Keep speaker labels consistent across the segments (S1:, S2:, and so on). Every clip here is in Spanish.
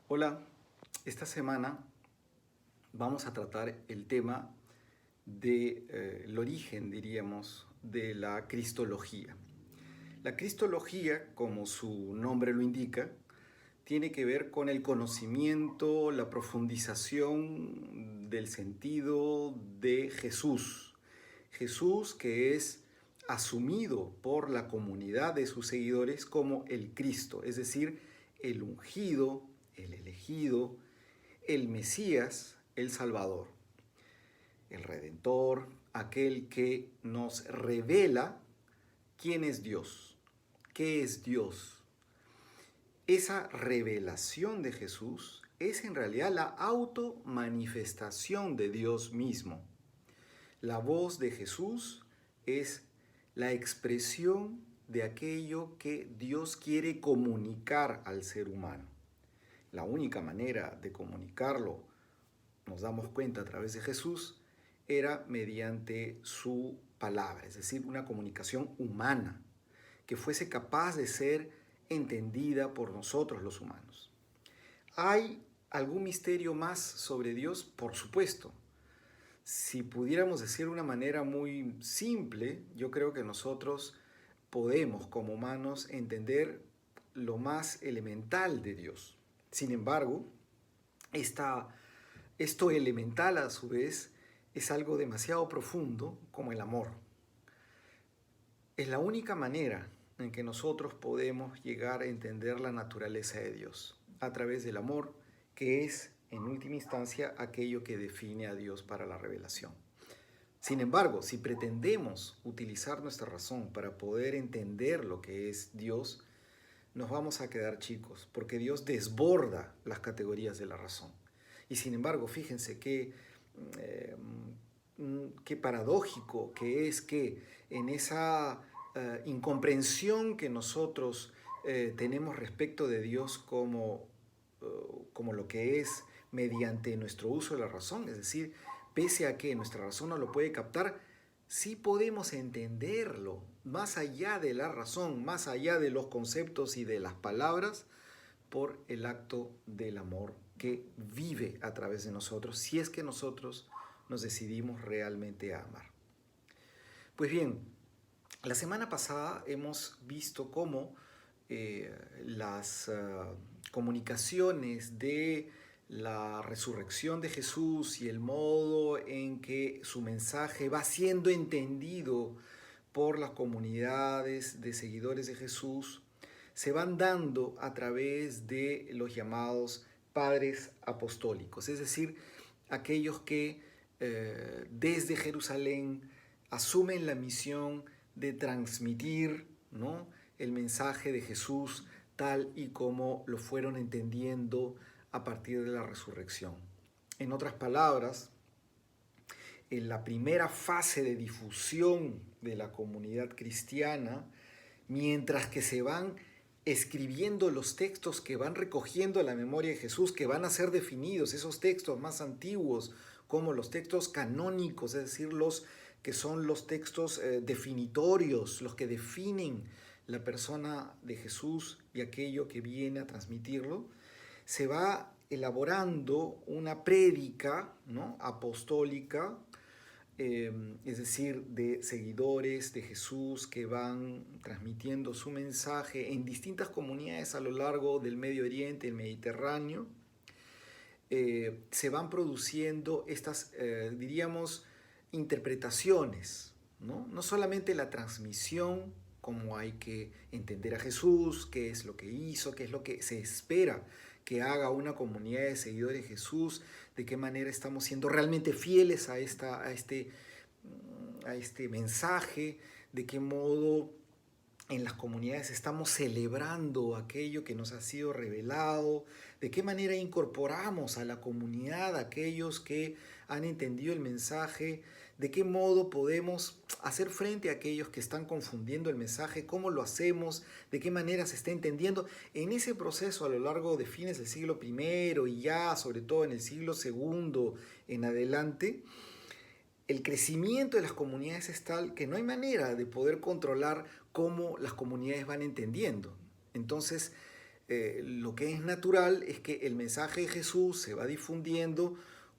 S1: Hola, esta semana vamos a tratar el tema del origen, diríamos, de la cristología. La cristología, como su nombre lo indica, tiene que ver con el conocimiento, la profundización del sentido de Jesús. Jesús que es asumido por la comunidad de sus seguidores como el Cristo, es decir, el ungido, el elegido, el Mesías, el Salvador, el Redentor, aquel que nos revela quién es Dios, qué es Dios. Esa revelación de Jesús es en realidad la automanifestación de Dios mismo. La voz de Jesús es la expresión de aquello que Dios quiere comunicar al ser humano. La única manera de comunicarlo, nos damos cuenta a través de Jesús, era mediante su palabra, es decir, una comunicación humana, que fuese capaz de ser entendida por nosotros los humanos. ¿Hay algún misterio más sobre Dios? Por supuesto. Si pudiéramos decir de una manera muy simple, yo creo que nosotros podemos como humanos entender lo más elemental de Dios. Sin embargo, esto elemental a su vez es algo demasiado profundo como el amor. Es la única manera en que nosotros podemos llegar a entender la naturaleza de Dios, a través del amor, que es, en última instancia, aquello que define a Dios para la revelación. Sin embargo, si pretendemos utilizar nuestra razón para poder entender lo que es Dios, nos vamos a quedar chicos, porque Dios desborda las categorías de la razón. Y sin embargo, fíjense eh, qué paradójico que es que en esa incomprensión que nosotros tenemos respecto de Dios como lo que es mediante nuestro uso de la razón, es decir, pese a que nuestra razón no lo puede captar, sí podemos entenderlo más allá de la razón, más allá de los conceptos y de las palabras, por el acto del amor que vive a través de nosotros, si es que nosotros nos decidimos realmente a amar. Pues bien, la semana pasada hemos visto cómo las comunicaciones de la resurrección de Jesús y el modo en que su mensaje va siendo entendido por las comunidades de seguidores de Jesús se van dando a través de los llamados padres apostólicos, es decir, aquellos que desde Jerusalén asumen la misión de transmitir, ¿no?, el mensaje de Jesús tal y como lo fueron entendiendo a partir de la resurrección. En otras palabras, en la primera fase de difusión de la comunidad cristiana, mientras que se van escribiendo los textos que van recogiendo la memoria de Jesús, que van a ser definidos, esos textos más antiguos, como los textos canónicos, es decir, los que son los textos definitorios, los que definen la persona de Jesús y aquello que viene a transmitirlo, se va elaborando una prédica, ¿no?, apostólica, es decir, de seguidores de Jesús que van transmitiendo su mensaje en distintas comunidades a lo largo del Medio Oriente, el Mediterráneo. Se van produciendo estas, diríamos, interpretaciones, ¿no? No solamente la transmisión, cómo hay que entender a Jesús, qué es lo que hizo, qué es lo que se espera que haga una comunidad de seguidores de Jesús, de qué manera estamos siendo realmente fieles a este mensaje, de qué modo en las comunidades estamos celebrando aquello que nos ha sido revelado, de qué manera incorporamos a la comunidad a aquellos que han entendido el mensaje, de qué modo podemos hacer frente a aquellos que están confundiendo el mensaje, cómo lo hacemos, de qué manera se está entendiendo. En ese proceso a lo largo de fines del siglo I y ya sobre todo en el siglo II en adelante, el crecimiento de las comunidades es tal que no hay manera de poder controlar cómo las comunidades van entendiendo. Entonces, lo que es natural es que el mensaje de Jesús se va difundiendo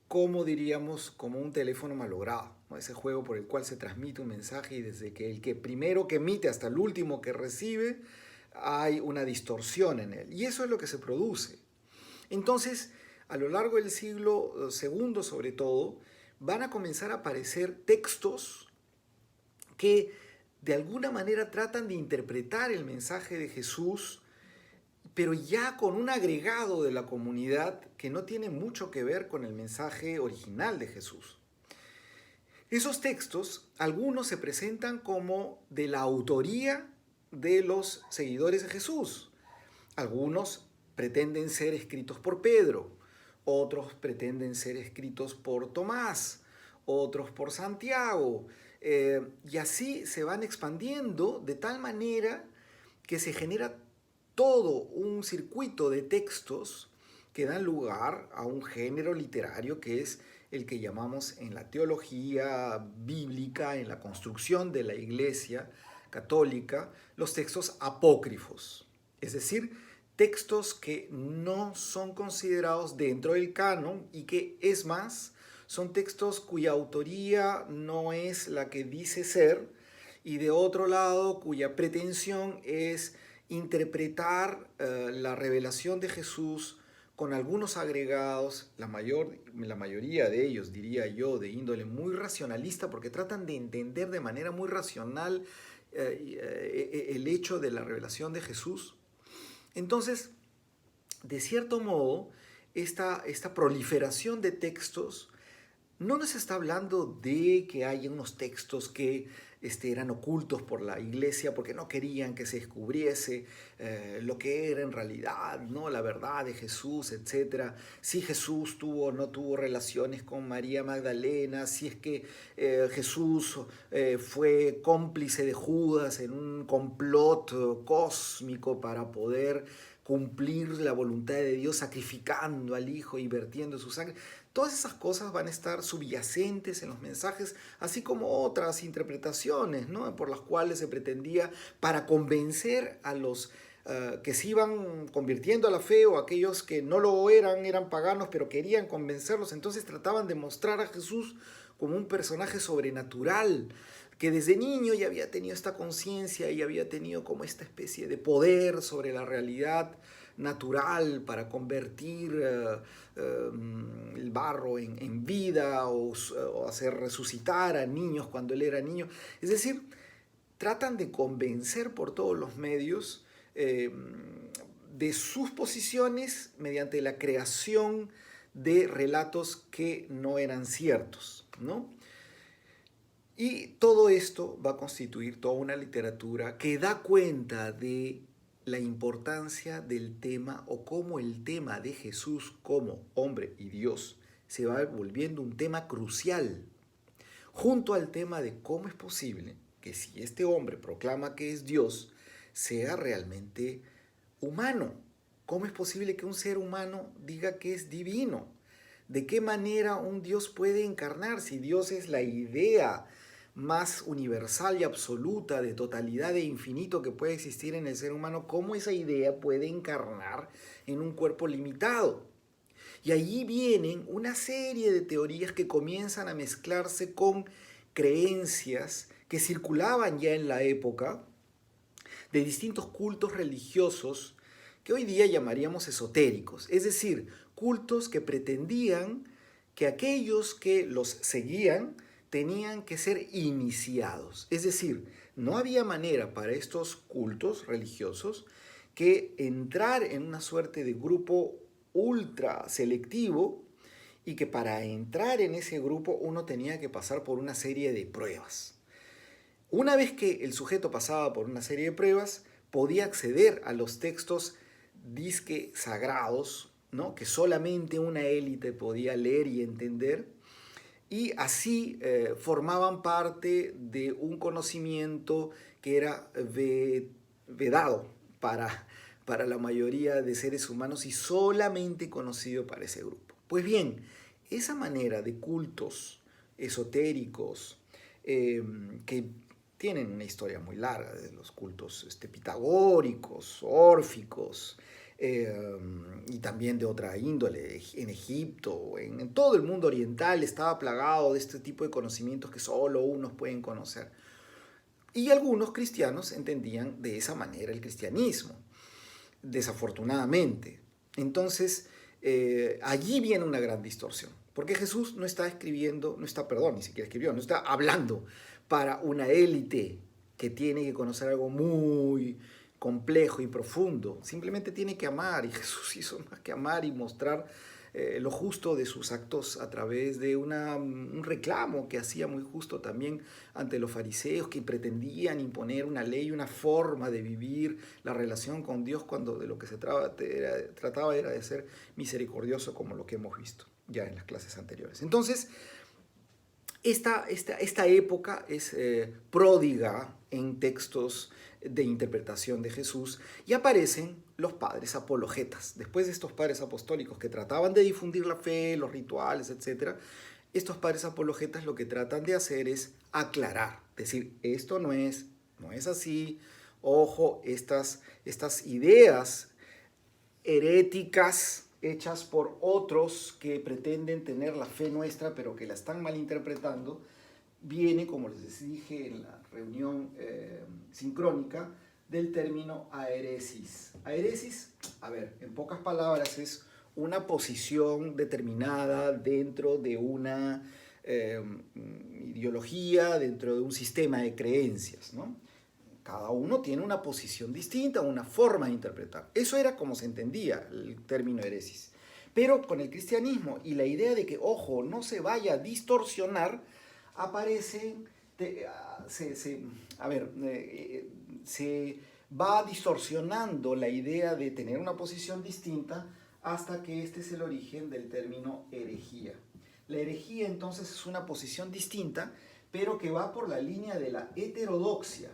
S1: como diríamos, como un teléfono malogrado, ¿no? Ese juego por el cual se transmite un mensaje y desde que el que primero que emite hasta el último que recibe, hay una distorsión en él. Y eso es lo que se produce. Entonces, a lo largo del siglo segundo, sobre todo, van a comenzar a aparecer textos que de alguna manera tratan de interpretar el mensaje de Jesús, pero ya con un agregado de la comunidad que no tiene mucho que ver con el mensaje original de Jesús. Esos textos, algunos se presentan como de la autoría de los seguidores de Jesús. Algunos pretenden ser escritos por Pedro, otros pretenden ser escritos por Tomás, otros por Santiago, y así se van expandiendo de tal manera que se genera todo un circuito de textos que dan lugar a un género literario que es el que llamamos en la teología bíblica, en la construcción de la Iglesia católica, los textos apócrifos, es decir, textos que no son considerados dentro del canon y que, es más, son textos cuya autoría no es la que dice ser y de otro lado cuya pretensión es interpretar la revelación de Jesús con algunos agregados, la mayoría de ellos, diría yo, de índole muy racionalista, porque tratan de entender de manera muy racional el hecho de la revelación de Jesús. Entonces, de cierto modo, esta proliferación de textos no nos está hablando de que haya unos textos que eran ocultos por la iglesia porque no querían que se descubriese lo que era en realidad, ¿no? La verdad de Jesús, etc. Si Jesús tuvo o no tuvo relaciones con María Magdalena, si es que Jesús fue cómplice de Judas en un complot cósmico para poder cumplir la voluntad de Dios sacrificando al Hijo y vertiendo su sangre. Todas esas cosas van a estar subyacentes en los mensajes, así como otras interpretaciones, ¿no? Por las cuales se pretendía, para convencer a los que se iban convirtiendo a la fe o aquellos que no lo eran paganos, pero querían convencerlos, entonces trataban de mostrar a Jesús como un personaje sobrenatural, que desde niño ya había tenido esta conciencia y había tenido como esta especie de poder sobre la realidad natural para convertir el barro en vida o hacer resucitar a niños cuando él era niño. Es decir, tratan de convencer por todos los medios de sus posiciones mediante la creación de relatos que no eran ciertos, ¿no? Y todo esto va a constituir toda una literatura que da cuenta de la importancia del tema o cómo el tema de Jesús como hombre y Dios se va volviendo un tema crucial, junto al tema de cómo es posible que si este hombre proclama que es Dios, sea realmente humano. ¿Cómo es posible que un ser humano diga que es divino? ¿De qué manera un Dios puede encarnar si Dios es la idea más universal y absoluta de totalidad e infinito que puede existir en el ser humano? ¿Cómo esa idea puede encarnar en un cuerpo limitado? Y allí vienen una serie de teorías que comienzan a mezclarse con creencias que circulaban ya en la época de distintos cultos religiosos que hoy día llamaríamos esotéricos, es decir, cultos que pretendían que aquellos que los seguían tenían que ser iniciados, es decir, no había manera para estos cultos religiosos que entrar en una suerte de grupo ultra selectivo y que para entrar en ese grupo uno tenía que pasar por una serie de pruebas. Una vez que el sujeto pasaba por una serie de pruebas, podía acceder a los textos disque sagrados, ¿no? Que solamente una élite podía leer y entender, y así formaban parte de un conocimiento que era vedado para la mayoría de seres humanos y solamente conocido para ese grupo. Pues bien, esa manera de cultos esotéricos que tienen una historia muy larga, de los cultos pitagóricos, órficos, y también de otra índole. En Egipto, en todo el mundo oriental estaba plagado de este tipo de conocimientos que solo unos pueden conocer. Y algunos cristianos entendían de esa manera el cristianismo, desafortunadamente. Entonces, allí viene una gran distorsión, porque Jesús no está escribiendo, ni siquiera escribió, no está hablando para una élite que tiene que conocer algo muy complejo y profundo. Simplemente tiene que amar, y Jesús hizo más que amar y mostrar lo justo de sus actos a través de un reclamo que hacía muy justo también ante los fariseos, que pretendían imponer una ley, una forma de vivir la relación con Dios, cuando de lo que se trataba era de ser misericordioso, como lo que hemos visto ya en las clases anteriores. Entonces, esta época es pródiga en textos de interpretación de Jesús, y aparecen los padres apologetas. Después de estos padres apostólicos que trataban de difundir la fe, los rituales, etc., estos padres apologetas lo que tratan de hacer es aclarar, decir, esto no es así, ojo, estas ideas heréticas hechas por otros que pretenden tener la fe nuestra, pero que la están malinterpretando, viene, como les dije en la reunión sincrónica, del término aeresis. Aeresis, a ver, en pocas palabras, es una posición determinada dentro de una ideología, dentro de un sistema de creencias, ¿no? Cada uno tiene una posición distinta, una forma de interpretar. Eso era como se entendía el término heresis. Pero con el cristianismo y la idea de que, ojo, no se vaya a distorsionar, se va distorsionando la idea de tener una posición distinta, hasta que este es el origen del término herejía. La herejía entonces es una posición distinta, pero que va por la línea de la heterodoxia,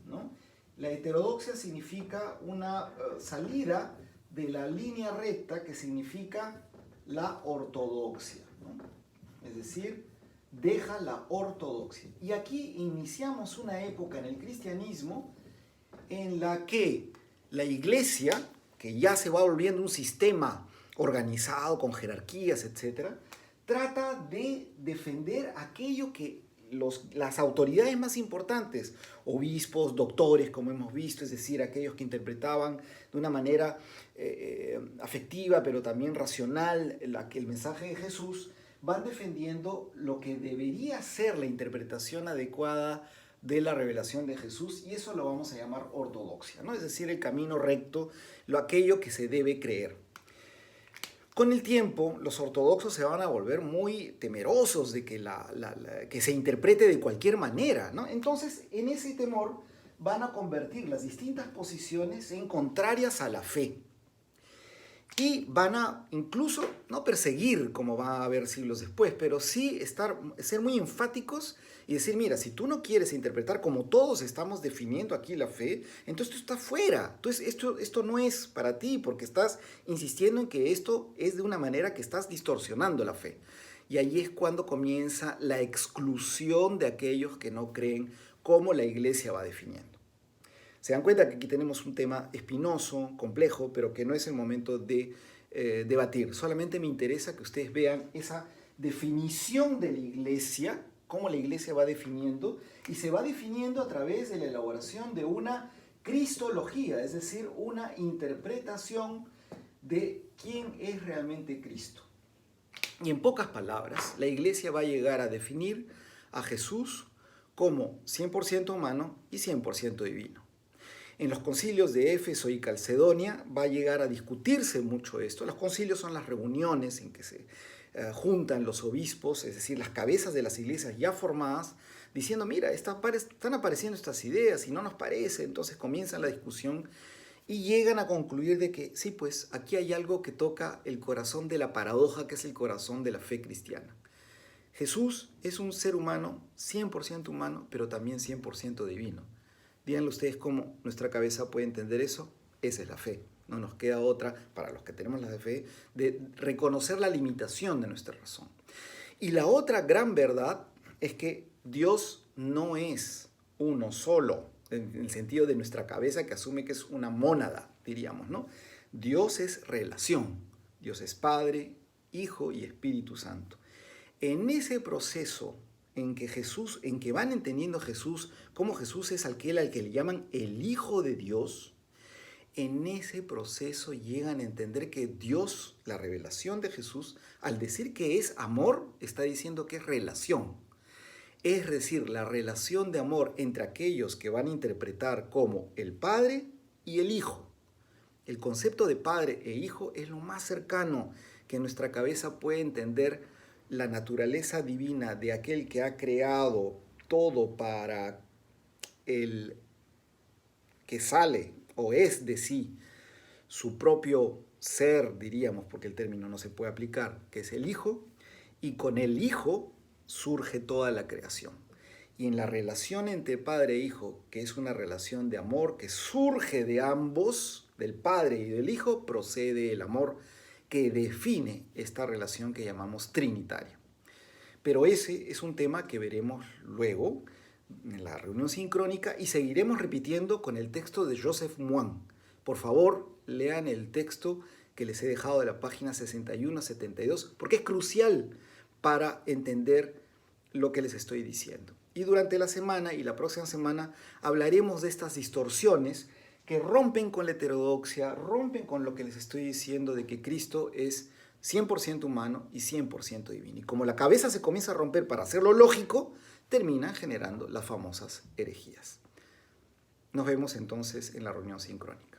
S1: ¿no? La heterodoxia significa una salida de la línea recta, que significa la ortodoxia, ¿no? Es decir, deja la ortodoxia. Y aquí iniciamos una época en el cristianismo en la que la iglesia, que ya se va volviendo un sistema organizado con jerarquías, etc., trata de defender aquello que las autoridades más importantes, obispos, doctores, como hemos visto, es decir, aquellos que interpretaban de una manera afectiva, pero también racional, el mensaje de Jesús, van defendiendo lo que debería ser la interpretación adecuada de la revelación de Jesús, y eso lo vamos a llamar ortodoxia, ¿no? Es decir, el camino recto, aquello que se debe creer. Con el tiempo, los ortodoxos se van a volver muy temerosos de que se interprete de cualquier manera, ¿no? Entonces, en ese temor van a convertir las distintas posiciones en contrarias a la fe. Y van a incluso no perseguir, como va a haber siglos después, pero sí ser muy enfáticos y decir, mira, si tú no quieres interpretar como todos estamos definiendo aquí la fe, entonces tú estás fuera. Entonces esto no es para ti, porque estás insistiendo en que esto es de una manera que estás distorsionando la fe. Y ahí es cuando comienza la exclusión de aquellos que no creen, como la iglesia va definiendo. Se dan cuenta que aquí tenemos un tema espinoso, complejo, pero que no es el momento de debatir. Solamente me interesa que ustedes vean esa definición de la iglesia, cómo la iglesia va definiendo, y se va definiendo a través de la elaboración de una cristología, es decir, una interpretación de quién es realmente Cristo. Y en pocas palabras, la iglesia va a llegar a definir a Jesús como 100% humano y 100% divino. En los concilios de Éfeso y Calcedonia va a llegar a discutirse mucho esto. Los concilios son las reuniones en que se juntan los obispos, es decir, las cabezas de las iglesias ya formadas, diciendo, mira, están apareciendo estas ideas y no nos parece. Entonces comienza la discusión y llegan a concluir de que sí, pues aquí hay algo que toca el corazón de la paradoja, que es el corazón de la fe cristiana. Jesús es un ser humano, 100% humano, pero también 100% divino. Díganle ustedes cómo nuestra cabeza puede entender eso. Esa es la fe. No nos queda otra, para los que tenemos la fe, de reconocer la limitación de nuestra razón. Y la otra gran verdad es que Dios no es uno solo, en el sentido de nuestra cabeza, que asume que es una mónada, diríamos, ¿no? Dios es relación. Dios es Padre, Hijo y Espíritu Santo. En ese proceso en que van entendiendo a Jesús, como Jesús es aquel al que le llaman el Hijo de Dios, en ese proceso llegan a entender que Dios, la revelación de Jesús, al decir que es amor, está diciendo que es relación. Es decir, la relación de amor entre aquellos que van a interpretar como el Padre y el Hijo. El concepto de Padre e Hijo es lo más cercano que nuestra cabeza puede entender la naturaleza divina de aquel que ha creado todo para el que sale o es de sí su propio ser, diríamos, porque el término no se puede aplicar, que es el Hijo, y con el Hijo surge toda la creación. Y en la relación entre padre e hijo, que es una relación de amor que surge de ambos, del padre y del hijo, procede el amor que define esta relación que llamamos trinitaria. Pero ese es un tema que veremos luego en la reunión sincrónica y seguiremos repitiendo con el texto de Joseph Moine. Por favor, lean el texto que les he dejado de la página 61 a 72, porque es crucial para entender lo que les estoy diciendo. Y durante la semana y la próxima semana hablaremos de estas distorsiones que rompen con la heterodoxia, rompen con lo que les estoy diciendo de que Cristo es 100% humano y 100% divino. Y como la cabeza se comienza a romper para hacerlo lógico, terminan generando las famosas herejías. Nos vemos entonces en la reunión sincrónica.